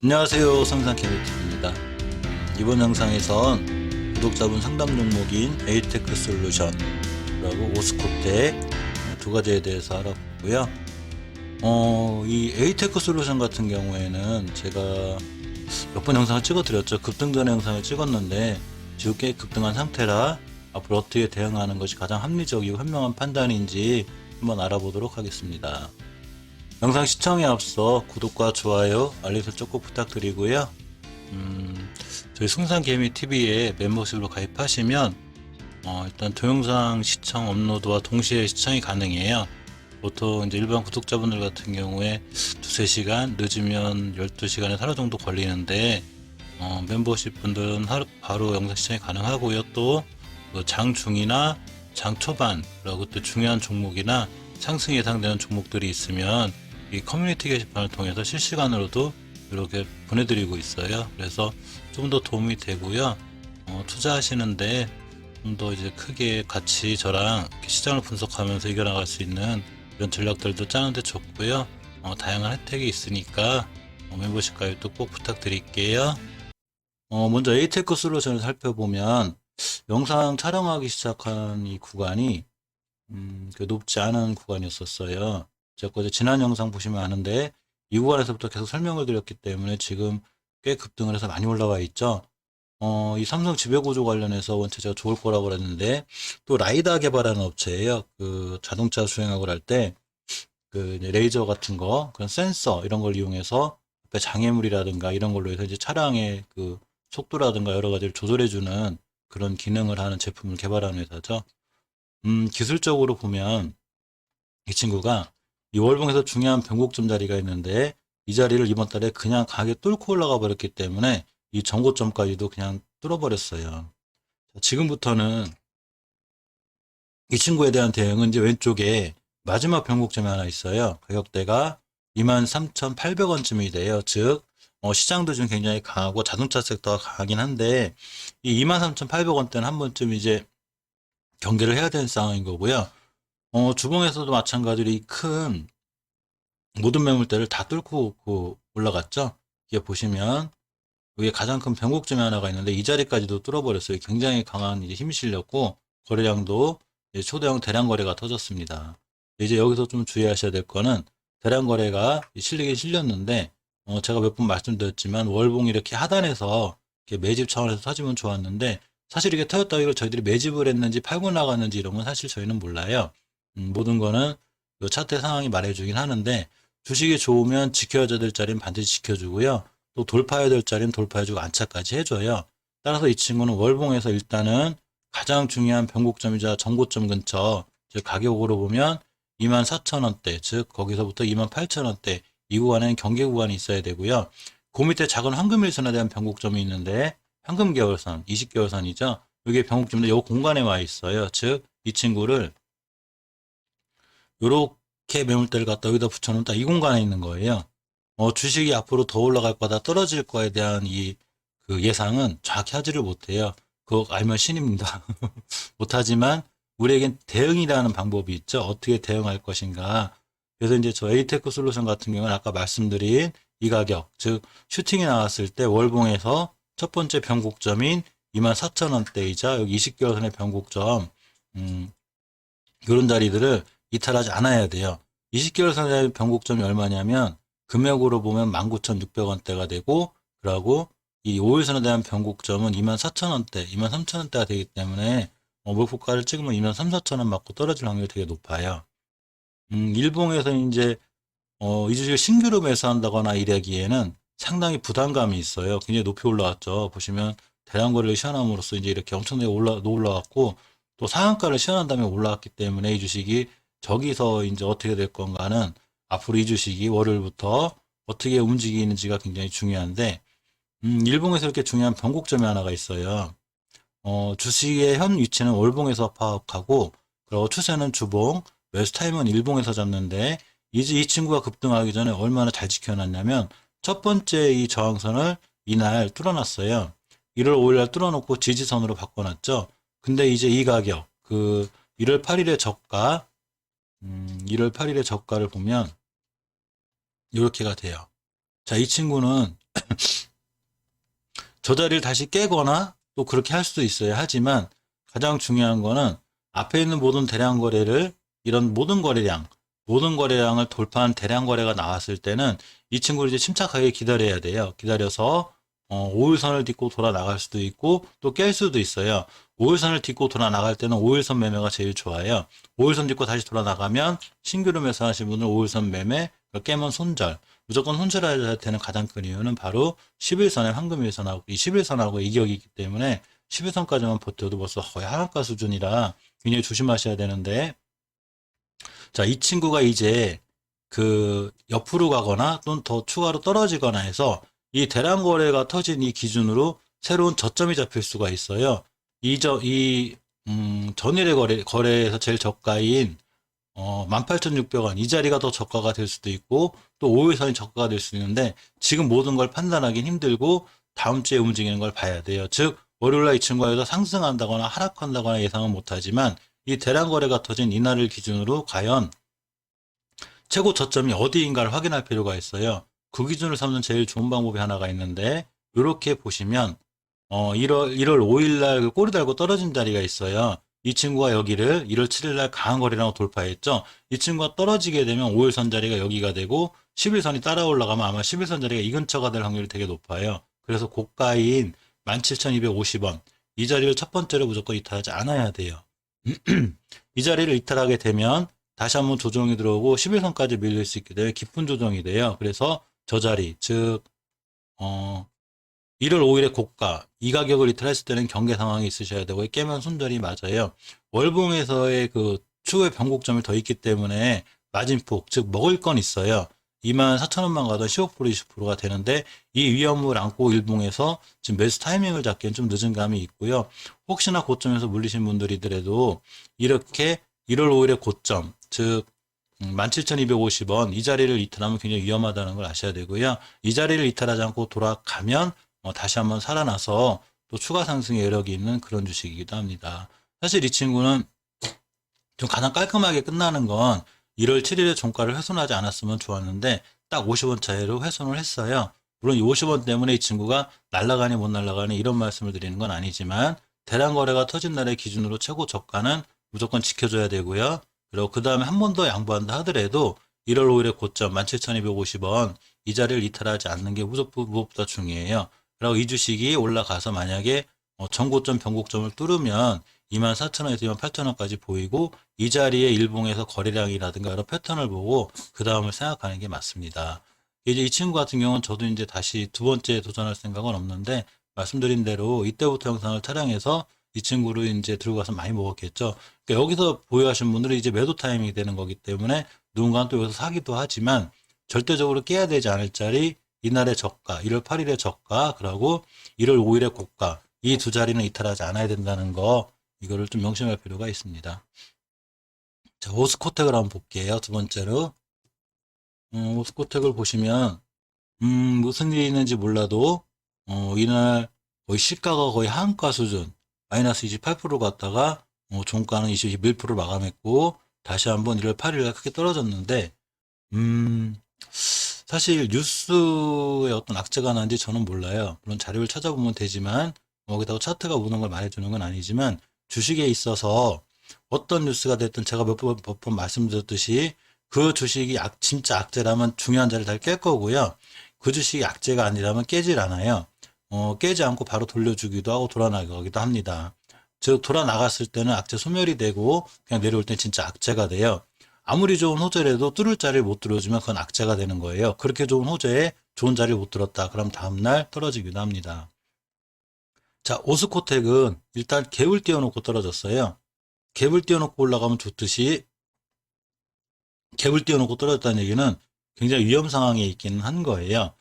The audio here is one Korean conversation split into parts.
안녕하세요. 성상캐비티입니다. 이번 영상에선 구독자분 상담 종목인 에이테크 솔루션하고 오스코텍 두 가지에 대해서 알아보고요. 이 에이테크 솔루션 같은 경우에는 제가 몇 번 영상을 찍어드렸죠. 급등 전에 영상을 찍었는데 지금 꽤 급등한 상태라 앞으로 어떻게 대응하는 것이 가장 합리적이고 현명한 판단인지 한번 알아보도록 하겠습니다. 영상 시청에 앞서 구독과 좋아요, 알림 설정 꼭 부탁드리고요. 저희 승산개미TV에 멤버십으로 가입하시면 일단 동영상 시청 업로드와 동시에 시청이 가능해요. 보통 이제 일반 구독자분들 같은 경우에 2-3시간, 늦으면 12시간에서 하루 정도 걸리는데 멤버십 분들은 바로 영상 시청이 가능하고요. 또 장중이나 장초반이라고 또 중요한 종목이나 상승 예상되는 종목들이 있으면 이 커뮤니티 게시판을 통해서 실시간으로도 이렇게 보내드리고 있어요. 그래서 좀 더 도움이 되고요. 투자하시는데 좀 더 이제 크게 같이 저랑 시장을 분석하면서 이겨나갈 수 있는 이런 전략들도 짜는데 좋고요. 다양한 혜택이 있으니까 멤버십 가입도 꼭 부탁드릴게요. 먼저 에이테크 솔루션을 살펴보면 영상 촬영하기 시작한 이 구간이 높지 않은 구간이었었어요. 제가 어제 지난 영상 보시면 아는데 이 구간에서부터 계속 설명을 드렸기 때문에 지금 꽤 급등을 해서 많이 올라와 있죠. 이 삼성 지배구조 관련해서 원체 제가 좋을 거라고 그랬는데 또 라이다 개발하는 업체예요. 그 자동차 주행하고 할 때 그 레이저 같은 거, 그런 센서 이런 걸 이용해서 앞에 장애물이라든가 이런 걸로 해서 이제 차량의 그 속도라든가 여러 가지를 조절해주는 그런 기능을 하는 제품을 개발하는 회사죠. 기술적으로 보면 이 친구가 이 월봉에서 중요한 변곡점 자리가 있는데 이 자리를 이번 달에 그냥 강하게 뚫고 올라가 버렸기 때문에 이 전고점까지도 그냥 뚫어버렸어요. 지금부터는 이 친구에 대한 대응은 이제 왼쪽에 마지막 변곡점이 하나 있어요. 가격대가 23,800원쯤이 돼요. 즉 시장도 지금 굉장히 강하고 자동차 섹터가 강하긴 한데 이 23,800원대는 한 번쯤 이제 경계를 해야 되는 상황인 거고요. 주봉에서도 마찬가지로 이 큰 모든 매물대를 다 뚫고 올라갔죠. 이게 보시면 여기에 가장 큰 변곡점이 하나가 있는데 이 자리까지도 뚫어버렸어요. 굉장히 강한 이제 힘이 실렸고 거래량도 이제 초대형 대량 거래가 터졌습니다. 이제 여기서 좀 주의하셔야 될 거는 대량 거래가 실리긴 실렸는데 제가 몇 번 말씀드렸지만 월봉 이렇게 하단에서 이렇게 매집 차원에서 터지면 좋았는데 사실 이게 터졌다 이걸 저희들이 매집을 했는지 팔고 나갔는지 이런 건 사실 저희는 몰라요. 모든 거는 요 차트 상황이 말해주긴 하는데 주식이 좋으면 지켜야 될 자리는 반드시 지켜주고요. 또 돌파해야 될 자리는 돌파해주고 안착까지 해줘요. 따라서 이 친구는 월봉에서 일단은 가장 중요한 변곡점이자 전고점 근처, 즉 가격으로 보면 24,000원대, 즉 거기서부터 28,000원대 이 구간에는 경계 구간이 있어야 되고요. 그 밑에 작은 황금일선에 대한 변곡점이 있는데 황금계열선, 20개월선이죠. 이게 변곡점인데 이 공간에 와 있어요. 즉 이 친구를 요렇게 매물대를 갖다 여기다 붙여놓다 이 공간에 있는 거예요. 주식이 앞으로 더 올라갈 거다 떨어질 거에 대한 그 예상은 정확히 하지를 못해요. 그거 알면 신입니다. 못하지만 우리에겐 대응이라는 방법이 있죠. 어떻게 대응할 것인가. 그래서 이제 저 에이테크 솔루션 같은 경우는 아까 말씀드린 이 가격, 즉 슈팅이 나왔을 때 월봉에서 첫 번째 변곡점인 24,000원대이자 여기 20개월선의 변곡점 이런 자리들을 이탈하지 않아야 돼요. 20개월선의 변곡점이 얼마냐면 금액으로 보면 19,600원대가 되고 그러고 이 5일선에 대한 변곡점은 24,000원대, 23,000원대가 되기 때문에 목표가를 찍으면 23,000-24,000원 맞고 떨어질 확률이 되게 높아요. 일봉에서 이제 이 주식을 신규로 매수한다거나 이러기에는 상당히 부담감이 있어요. 굉장히 높이 올라왔죠. 보시면 대량 거래를 시현함으로써 이제 이렇게 엄청나게 올라왔고 또 상한가를 시현한 다음에 올라왔기 때문에 이 주식이 저기서 이제 어떻게 될 건가는 앞으로 이 주식이 월요일부터 어떻게 움직이는지가 굉장히 중요한데 일봉에서 이렇게 중요한 변곡점이 하나가 있어요. 주식의 현 위치는 월봉에서 파악하고 그리고 추세는 주봉, 매수 타임은 일봉에서 잡는데 이제 이 친구가 급등하기 전에 얼마나 잘 지켜놨냐면 첫 번째 이 저항선을 이날 뚫어놨어요. 1월 5일날 뚫어놓고 지지선으로 바꿔놨죠. 근데 이제 이 가격 그 1월 8일의 저가 1월 8일의 저가를 보면 이렇게가 돼요. 자, 이 친구는 저 자리를 다시 깨거나 또 그렇게 할 수도 있어요. 하지만 가장 중요한 거는 앞에 있는 모든 대량 거래를 이런 모든 거래량을 돌파한 대량 거래가 나왔을 때는 이 친구를 이제 침착하게 기다려야 돼요. 기다려서 5일선을 딛고 돌아 나갈 수도 있고 또 깰 수도 있어요. 5일선을 딛고 돌아 나갈 때는 5일선 매매가 제일 좋아요. 5일선 딛고 다시 돌아 나가면 신규로 매수하신 분은 5일선 매매, 깨면 손절. 무조건 손절해야 되는 가장 큰 이유는 바로 11선의 황금일선하고 이 11선하고 이격이기 때문에 11선까지만 버텨도 벌써 거의 하한가 수준이라 굉장히 조심하셔야 되는데, 자, 이 친구가 이제 그 옆으로 가거나 또는 더 추가로 떨어지거나 해서 이 대량 거래가 터진 이 기준으로 새로운 저점이 잡힐 수가 있어요. 전일의 거래에서 제일 저가인 18,600원 이 자리가 더 저가가 될 수도 있고 또 5일선이 저가가 될 수도 있는데 지금 모든 걸 판단하기는 힘들고 다음 주에 움직이는 걸 봐야 돼요. 즉 월요일날 이 친구가 상승한다거나 하락한다거나 예상은 못하지만 이 대량 거래가 터진 이날을 기준으로 과연 최고 저점이 어디인가를 확인할 필요가 있어요. 그 기준을 삼는 제일 좋은 방법이 하나가 있는데 이렇게 보시면 1월 5일 날 꼬리 달고 떨어진 자리가 있어요. 이 친구가 여기를 1월 7일 날 강한 거래량으로 돌파했죠. 이 친구가 떨어지게 되면 5일선 자리가 여기가 되고 11선이 따라 올라가면 아마 11선 자리가 이 근처가 될 확률이 되게 높아요. 그래서 고가인 17,250원 이 자리를 첫 번째로 무조건 이탈하지 않아야 돼요. 이 자리를 이탈하게 되면 다시 한번 조정이 들어오고 11선까지 밀릴 수 있게 돼요. 깊은 조정이 돼요. 그래서 저 자리 즉 1월 5일에 고가 이 가격을 이탈했을 때는 경계 상황이 있으셔야 되고 깨면 손절이 맞아요. 월봉에서의 그 추후의 변곡점이 더 있기 때문에 마진폭 즉 먹을 건 있어요. 24,000원만 가도 15% 20%가 되는데 이 위험을 안고 일봉에서 지금 매수 타이밍을 잡기엔 좀 늦은 감이 있고요. 혹시나 고점에서 물리신 분들이더라도 이렇게 1월 5일에 고점 즉 17,250원 이 자리를 이탈하면 굉장히 위험하다는 걸 아셔야 되고요. 이 자리를 이탈하지 않고 돌아가면 다시 한번 살아나서 또 추가 상승의 여력이 있는 그런 주식이기도 합니다. 사실 이 친구는 좀 가장 깔끔하게 끝나는 건 1월 7일에 종가를 훼손하지 않았으면 좋았는데 딱 50원 차이로 훼손을 했어요. 물론 이 50원 때문에 이 친구가 날아가니 못 날아가니 이런 말씀을 드리는 건 아니지만 대량 거래가 터진 날의 기준으로 최고 저가는 무조건 지켜줘야 되고요. 그리고 그 다음에 한 번 더 양보한다 하더라도 1월 5일에 고점 17,250원 이 자리를 이탈하지 않는 게 무엇보다 중요해요. 그리고 이 주식이 올라가서 만약에 전고점 변곡점을 뚫으면 24,000원에서 28,000원까지 보이고 이 자리에 일봉에서 거래량이라든가 여러 패턴을 보고 그 다음을 생각하는 게 맞습니다. 이제 이 친구 같은 경우는 저도 이제 다시 두 번째 도전할 생각은 없는데 말씀드린 대로 이때부터 영상을 촬영해서 이 친구를 이제 들고 가서 많이 먹었겠죠. 그러니까 여기서 보유하신 분들은 이제 매도 타이밍이 되는 거기 때문에 누군가는 또 여기서 사기도 하지만 절대적으로 깨야 되지 않을 자리 이날의 저가, 1월 8일의 저가, 그리고 1월 5일의 고가 이 두 자리는 이탈하지 않아야 된다는 거 이거를 좀 명심할 필요가 있습니다. 자, 오스코텍을 한번 볼게요. 두 번째로 오스코텍을 보시면 무슨 일이 있는지 몰라도 이날 거의 시가가 거의 하한가 수준 마이너스 28% 갔다가 종가는 21% 마감했고 다시 한번 1월 8일에 크게 떨어졌는데 사실 뉴스에 어떤 악재가 난지 저는 몰라요. 물론 자료를 찾아보면 되지만 거기다가 차트가 오는 걸 말해주는 건 아니지만 주식에 있어서 어떤 뉴스가 됐든 제가 몇 번 말씀드렸듯이 그 주식이 진짜 악재라면 중요한 자리를 다 깰 거고요. 그 주식이 악재가 아니라면 깨질 않아요. 깨지 않고 바로 돌려주기도 하고 돌아나가기도 합니다. 즉 돌아 나갔을 때는 악재 소멸이 되고 그냥 내려올 땐 진짜 악재가 돼요. 아무리 좋은 호재라도 뚫을 자리를 못 뚫어주면 그건 악재가 되는 거예요. 그렇게 좋은 호재에 좋은 자리를 못 뚫었다. 그럼 다음날 떨어지기도 합니다. 자, 오스코텍은 일단 갭을 띄워놓고 떨어졌어요. 갭을 띄워놓고 올라가면 좋듯이 갭을 띄워놓고 떨어졌다는 얘기는 굉장히 위험 상황에 있기는 한 거예요.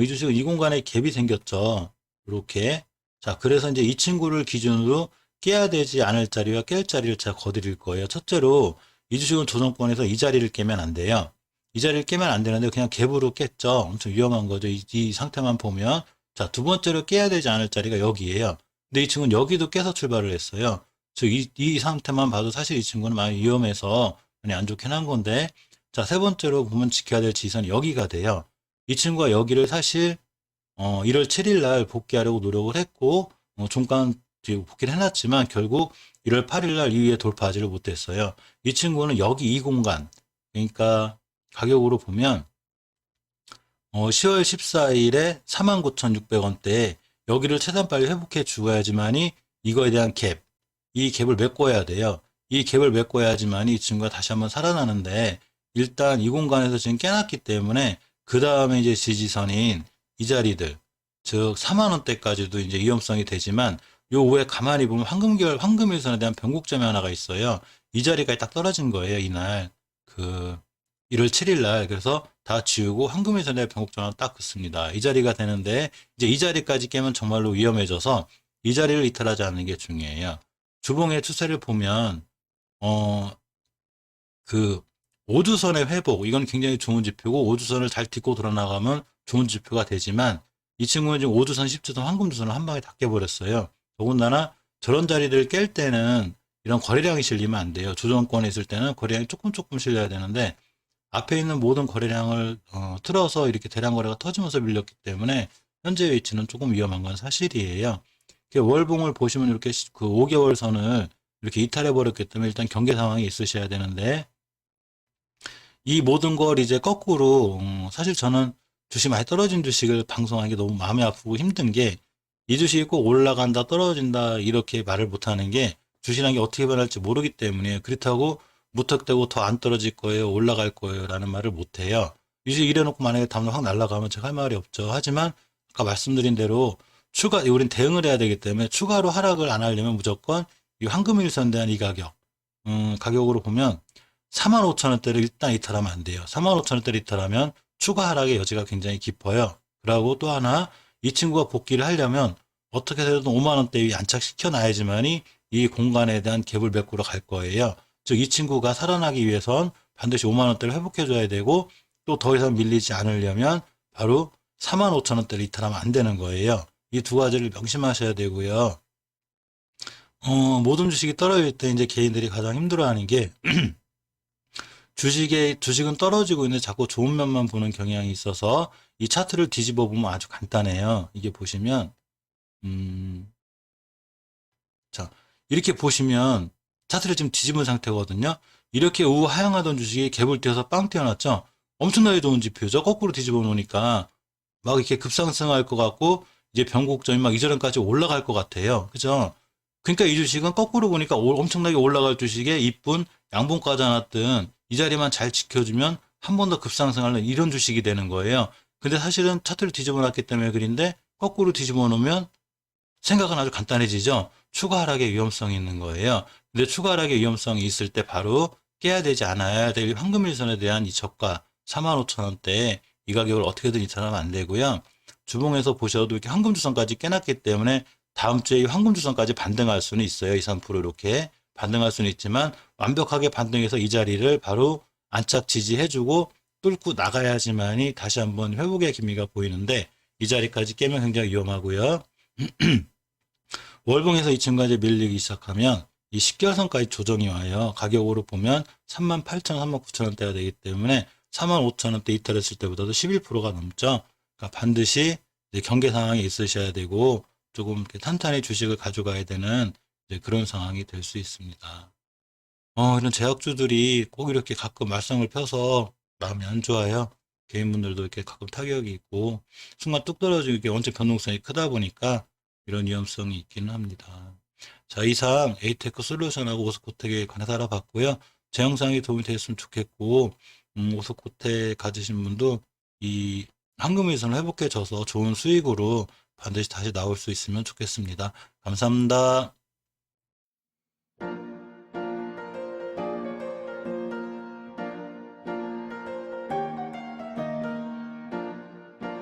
이 주식은 이 공간에 갭이 생겼죠. 이렇게. 자, 그래서 이제 이 친구를 기준으로 깨야 되지 않을 자리와 깰 자리를 제가 거드릴 거예요. 첫째로 이 주식은 조정권에서 이 자리를 깨면 안 돼요. 이 자리를 깨면 안 되는데 그냥 갭으로 깼죠. 엄청 위험한 거죠. 이 상태만 보면. 자, 두 번째로 깨야 되지 않을 자리가 여기예요. 근데 이 친구는 여기도 깨서 출발을 했어요. 즉, 이 상태만 봐도 사실 이 친구는 많이 위험해서 많이 안 좋긴 한 건데, 자, 세 번째로 보면 지켜야 될 지선이 여기가 돼요. 이 친구가 여기를 사실 1월 7일 날 복귀하려고 노력을 했고, 종가 복귀를 해놨지만 결국 1월 8일 날 이후에 돌파하지를 못했어요. 이 친구는 여기 이 공간, 그러니까 가격으로 보면 10월 14일에 49,600원대에 여기를 최대한 빨리 회복해 주어야지만이 이거에 대한 갭, 이 갭을 메꿔야 돼요. 이 갭을 메꿔야지만이 이 친구가 다시 한번 살아나는데, 일단 이 공간에서 지금 깨놨기 때문에 그 다음에 이제 지지선인 이 자리들, 즉 4만 원대까지도 이제 위험성이 되지만, 요 위에 가만히 보면 황금일선에 대한 변곡점이 하나가 있어요. 이 자리까지 딱 떨어진 거예요, 이날. 1월 7일 날. 그래서 다 지우고 황금일선에 대한 변곡점을 딱 긋습니다. 이 자리가 되는데, 이제 이 자리까지 깨면 정말로 위험해져서 이 자리를 이탈하지 않는 게 중요해요. 주봉의 추세를 보면, 그, 오주선의 회복, 이건 굉장히 좋은 지표고, 오주선을 잘 딛고 돌아나가면 좋은 지표가 되지만, 이 친구는 지금 오주선, 10주선, 황금주선을 한 방에 다 깨버렸어요. 더군다나 저런 자리들을 깰 때는 이런 거래량이 실리면 안 돼요. 조정권에 있을 때는 거래량이 조금 실려야 되는데, 앞에 있는 모든 거래량을 틀어서 이렇게 대량 거래가 터지면서 밀렸기 때문에 현재 위치는 조금 위험한 건 사실이에요. 월봉을 보시면 이렇게 그 5개월 선을 이렇게 이탈해 버렸기 때문에 일단 경계 상황이 있으셔야 되는데, 이 모든 걸 이제 거꾸로 사실 저는 주식 많이 떨어진 주식을 방송하는 게 너무 마음이 아프고 힘든 게, 이 주식이 꼭 올라간다 떨어진다 이렇게 말을 못하는 게 주식이라는 게 어떻게 변할지 모르기 때문에, 그렇다고 무턱대고 더 안 떨어질 거예요, 올라갈 거예요 라는 말을 못해요. 이 주식 이래놓고 만약에 다음날 확 날아가면 제가 할 말이 없죠. 하지만 아까 말씀드린 대로 우린 대응을 해야 되기 때문에 추가로 하락을 안 하려면 무조건 이 황금일선 대한 이 가격, 가격으로 보면 45,000원대를 일단 이탈하면 안 돼요. 45,000원대를 이탈하면 추가 하락의 여지가 굉장히 깊어요. 그리고 또 하나, 이 친구가 복귀를 하려면 어떻게 해서든 5만원대 에 안착시켜 놔야지만이 이 공간에 대한 갭을 메꾸러 갈 거예요. 즉, 이 친구가 살아나기 위해선 반드시 5만원대를 회복해 줘야 되고, 또 더 이상 밀리지 않으려면 바로 45,000원대를 이탈하면 안 되는 거예요. 이 두 가지를 명심하셔야 되고요. 모든 주식이 떨어질 때 이제 개인들이 가장 힘들어하는 게 주식은 떨어지고 있는데 자꾸 좋은 면만 보는 경향이 있어서, 이 차트를 뒤집어 보면 아주 간단해요. 이게 보시면, 자, 이렇게 보시면 차트를 지금 뒤집은 상태거든요. 이렇게 우하향하던 주식이 갭을 떼서 빵 튀어났죠. 엄청나게 좋은 지표죠. 거꾸로 뒤집어 놓으니까 막 이렇게 급상승할 것 같고, 이제 변곡점이 막 이전까지 올라갈 것 같아요. 그죠? 그러니까 이 주식은 거꾸로 보니까 엄청나게 올라갈 주식에 이쁜 양봉 까져놨던 이 자리만 잘 지켜주면 한 번 더 급상승하는 이런 주식이 되는 거예요. 근데 사실은 차트를 뒤집어 놨기 때문에 그런데, 거꾸로 뒤집어 놓으면 생각은 아주 간단해지죠. 추가 하락의 위험성이 있는 거예요. 근데 추가 하락의 위험성이 있을 때 바로 깨야 되지 않아야 될 황금일선에 대한 이 저가 45,000원대에 이 가격을 어떻게든 이탈하면 안 되고요. 주봉에서 보셔도 이렇게 황금주선까지 깨놨기 때문에 다음 주에 이 황금주선까지 반등할 수는 있어요. 2, 3% 이렇게 반등할 수는 있지만, 완벽하게 반등해서 이 자리를 바로 안착 지지해주고 뚫고 나가야지만이 다시 한번 회복의 기미가 보이는데, 이 자리까지 깨면 굉장히 위험하고요. 월봉에서 이 친구가 이제 밀리기 시작하면 이 10개월선까지 조정이 와요. 가격으로 보면 38,000원, 39,000원대가 되기 때문에 45,000원대 이탈했을 때보다도 11%가 넘죠. 그러니까 반드시 이제 경계 상황이 있으셔야 되고, 조금 이렇게 탄탄히 주식을 가져가야 되는 이제 그런 상황이 될 수 있습니다. 이런 제약주들이 꼭 이렇게 가끔 말썽을 펴서 마음이 안 좋아요. 개인분들도 이렇게 가끔 타격이 있고, 순간 뚝 떨어지고 이게 원적 변동성이 크다 보니까 이런 위험성이 있기는 합니다. 자, 이상 에이테크 솔루션하고 오스코텍에 관해서 알아봤고요. 제 영상이 도움이 됐으면 좋겠고, 오스코텍 가지신 분도 이 황금일선을 회복해줘서 좋은 수익으로 반드시 다시 나올 수 있으면 좋겠습니다. 감사합니다.